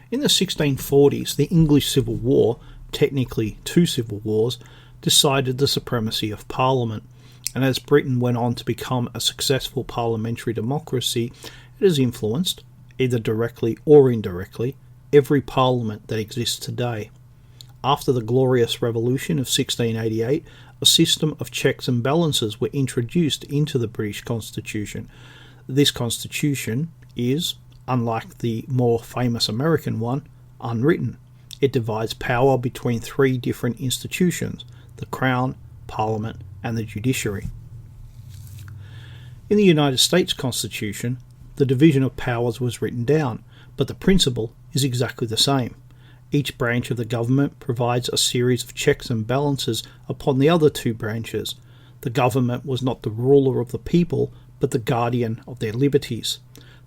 In the 1640s, the English Civil War, technically two civil wars, decided the supremacy of Parliament, and as Britain went on to become a successful parliamentary democracy, it has influenced, either directly or indirectly, every parliament that exists today. After the Glorious Revolution of 1688, a system of checks and balances were introduced into the British Constitution. This Constitution is, unlike the more famous American one, unwritten. It divides power between three different institutions: the Crown, Parliament, and the judiciary. In the United States Constitution, the division of powers was written down, but the principle is exactly the same. Each branch of the government provides a series of checks and balances upon the other two branches. The government was not the ruler of the people, but the guardian of their liberties.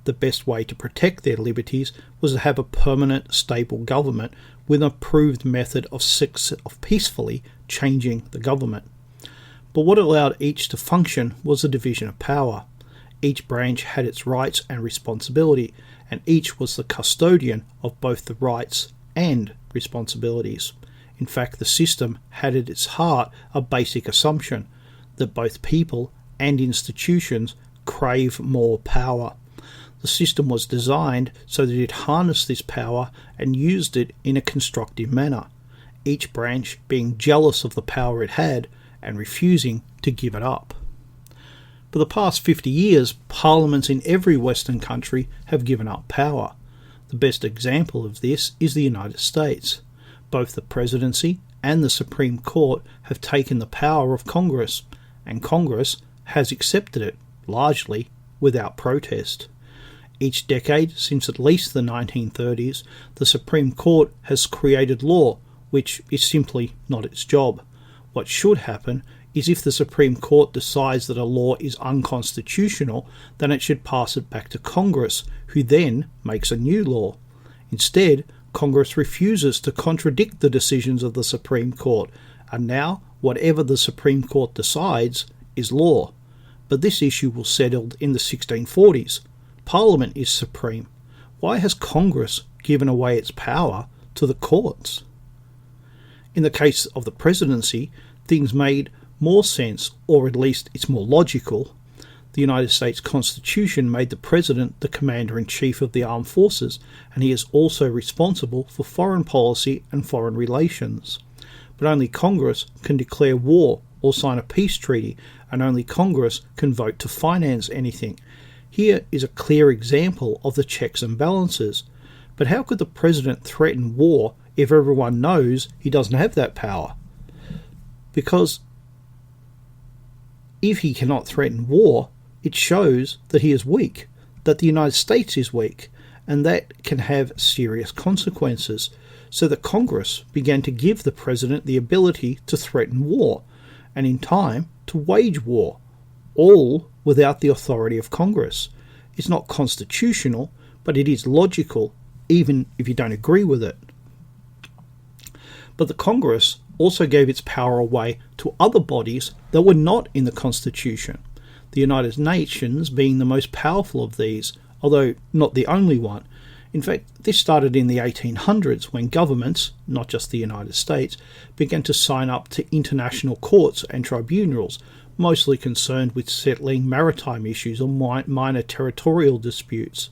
The best way to protect their liberties was to have a permanent, stable government with an approved method of peacefully changing the government. But what allowed each to function was the division of power. Each branch had its rights and responsibility, and each was the custodian of both the rights and responsibilities. In fact, the system had at its heart a basic assumption that both people and institutions crave more power. The system was designed so that it harnessed this power and used it in a constructive manner, each branch being jealous of the power it had and refusing to give it up. For the past 50 years, parliaments in every Western country have given up power. The best example of this is the United States. Both the presidency and the Supreme Court have taken the power of Congress, and Congress has accepted it, largely without protest. Each decade, since at least the 1930s, the Supreme Court has created law, which is simply not its job. What should happen is if the Supreme Court decides that a law is unconstitutional, then it should pass it back to Congress, who then makes a new law. Instead, Congress refuses to contradict the decisions of the Supreme Court, and now whatever the Supreme Court decides is law. But this issue was settled in the 1640s. Parliament is supreme. Why has Congress given away its power to the courts? In the case of the presidency, things made more sense, or at least it's more logical. The United States Constitution made the President the Commander-in-Chief of the Armed Forces, and he is also responsible for foreign policy and foreign relations. But only Congress can declare war or sign a peace treaty, and only Congress can vote to finance anything. Here is a clear example of the checks and balances. But how could the President threaten war if everyone knows he doesn't have that power? Because if he cannot threaten war, it shows that he is weak, that the United States is weak, and that can have serious consequences. So that Congress began to give the President the ability to threaten war, and in time to wage war, all without the authority of Congress. It's not constitutional, but it is logical, even if you don't agree with it. But the Congress also gave its power away to other bodies that were not in the Constitution, the United Nations being the most powerful of these, although not the only one. In fact, this started in the 1800s when governments, not just the United States, began to sign up to international courts and tribunals, mostly concerned with settling maritime issues or minor territorial disputes.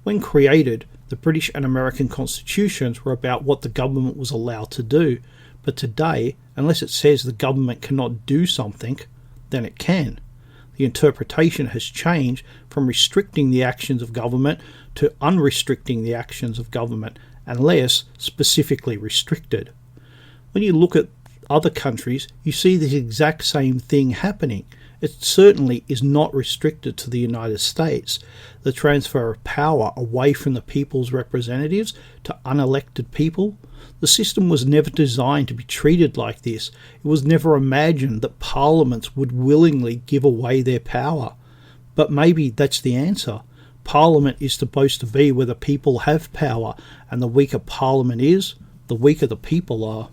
When created, the British and American constitutions were about what the government was allowed to do, but today, unless it says the government cannot do something, then it can. The interpretation has changed from restricting the actions of government to unrestricting the actions of government, unless specifically restricted. When you look at other countries, you see the exact same thing happening. It certainly is not restricted to the United States. The transfer of power away from the people's representatives to unelected people. The system was never designed to be treated like this. It was never imagined that parliaments would willingly give away their power. But maybe that's the answer. Parliament is supposed to be where the people have power, and the weaker Parliament is, the weaker the people are.